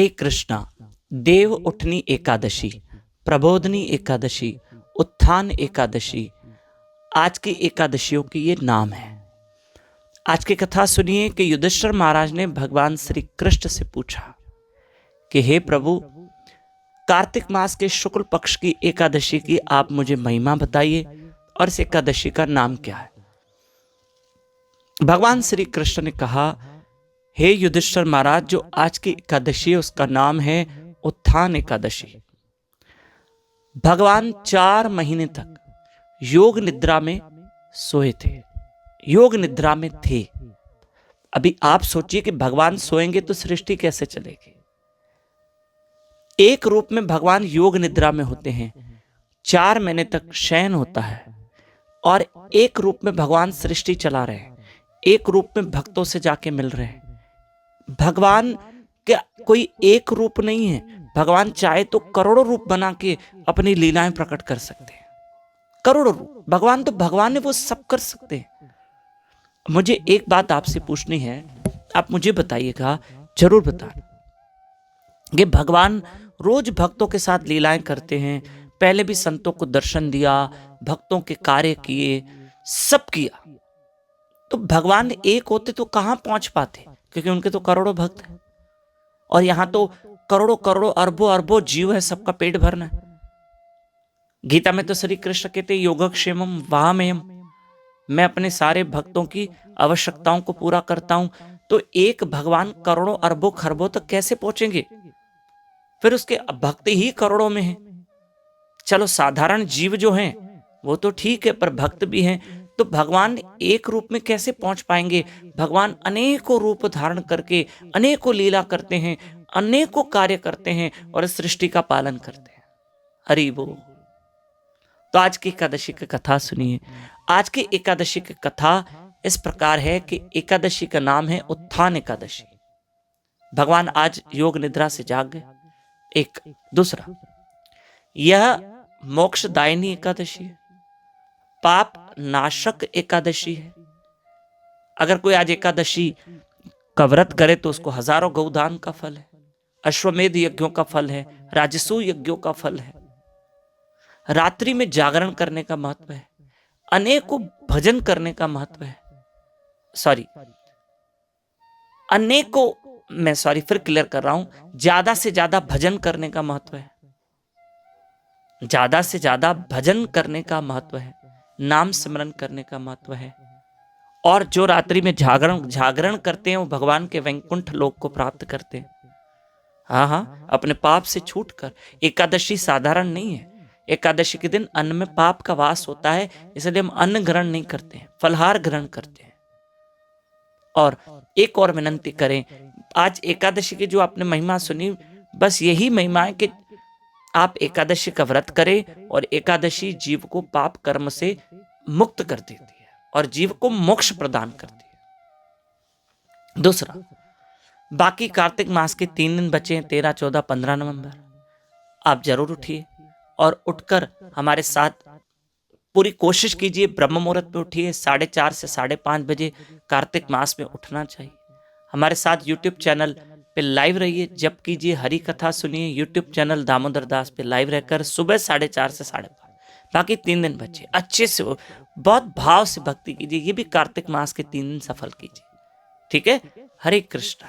हे कृष्णा, देव उठनी एकादशी, प्रबोधनी एकादशी, उत्थान एकादशी, आज की एकादशियों की ये नाम है। आज की कथा सुनिए कि युधिष्ठिर महाराज ने भगवान श्री कृष्ण से पूछा कि हे प्रभु, कार्तिक मास के शुक्ल पक्ष की एकादशी की आप मुझे महिमा बताइए और इस एकादशी का नाम क्या है। भगवान श्री कृष्ण ने कहा, हे युधिष्ठिर महाराज, जो आज की एकादशी है उसका नाम है उत्थान एकादशी। भगवान 4 महीने तक योग निद्रा में सोए थे, योग निद्रा में थे। अभी आप सोचिए कि भगवान सोएंगे तो सृष्टि कैसे चलेगी। एक रूप में भगवान योग निद्रा में होते हैं, 4 महीने तक शयन होता है, और एक रूप में भगवान सृष्टि चला रहे हैं, एक रूप में भक्तों से जाके मिल रहे हैं। भगवान का कोई एक रूप नहीं है, भगवान चाहे तो करोड़ों रूप बना के अपनी लीलाएं प्रकट कर सकते हैं। करोड़ों रूप भगवान तो भगवान है, वो सब कर सकते हैं। मुझे एक बात आपसे पूछनी है, आप मुझे बताइएगा, जरूर बताएं कि भगवान रोज भक्तों के साथ लीलाएं करते हैं। पहले भी संतों को दर्शन दिया, भक्तों के कार्य किए, सब किया। तो भगवान एक होते तो कहां पहुंच पाते, क्योंकि उनके तो करोड़ों भक्त हैं, और यहां तो करोड़ों करोड़ों अरबों अरबों जीव है, सबका पेट भरना है। गीता में तो श्री कृष्ण कहते योगक्षेमम वहाम्यहम्, मैं अपने सारे भक्तों की आवश्यकताओं को पूरा करता हूं। तो एक भगवान करोड़ों अरबों खरबों तक कैसे पहुंचेंगे? फिर उसके भक्त ही करोड़ों में हैं। चलो साधारण जीव जो हैं वो तो ठीक है, पर भक्त भी हैं, तो भगवान एक रूप में कैसे पहुंच पाएंगे? भगवान अनेकों रूप धारण करके अनेकों लीला करते हैं, अनेकों कार्य करते हैं और इस सृष्टि का पालन करते हैं। हरि बोल। तो आज की एकादशी की कथा सुनिए। आज की एकादशी की कथा इस प्रकार है कि एकादशी का नाम है उत्थान एकादशी। भगवान आज योग निद्रा से जाग गए। एक दूसरा, यह मोक्षदायिनी एकादशी है, पाप नाशक एकादशी है। अगर कोई आज एकादशी का व्रत करे तो उसको हजारों गौदान का फल है, अश्वमेध यज्ञों का फल है, राजसूय यज्ञों का फल है, रात्रि में जागरण करने का महत्व है, अनेकों भजन करने का महत्व है। फिर क्लियर कर रहा हूं, ज्यादा से ज्यादा भजन करने का महत्व है, ज्यादा से ज्यादा भजन करने का महत्व है, नाम स्मरण करने का महत्व है। और जो रात्रि में जागरण करते हैं वो भगवान के वैकुंठ लोक को प्राप्त करते हैं। हाँ, अपने पाप से छूटकर। एकादशी साधारण नहीं है। एकादशी के दिन अन्न में पाप का वास होता है, इसलिए हम अन्न ग्रहण नहीं करते हैं, फलहार ग्रहण करते हैं। और एक और विनंती करें, आज एकादशी की जो आपने महिमा सुनी, बस यही महिमा है कि आप एकादशी का व्रत करें, और एकादशी जीव को पाप कर्म से मुक्त कर देती है और जीव को मोक्ष प्रदान करती है। दूसरा, बाकी कार्तिक मास के 3 दिन बचे हैं, 13, 14, 15 नवंबर। आप जरूर उठिए और उठकर हमारे साथ पूरी कोशिश कीजिए, ब्रह्म मुहूर्त में उठिए, 4:30 से 5:30 बजे कार्तिक मास में उठना चाहिए। हमारे साथ यूट्यूब चैनल पे लाइव रहिए, जप कीजिए, हरि कथा सुनिए। यूट्यूब चैनल दामोदर दास पे लाइव रहकर सुबह 4:30 से 5:30। बाकी 3 दिन बचे, अच्छे से बहुत भाव से भक्ति कीजिए। ये भी कार्तिक मास के 3 दिन सफल कीजिए। ठीक है? हरे कृष्णा।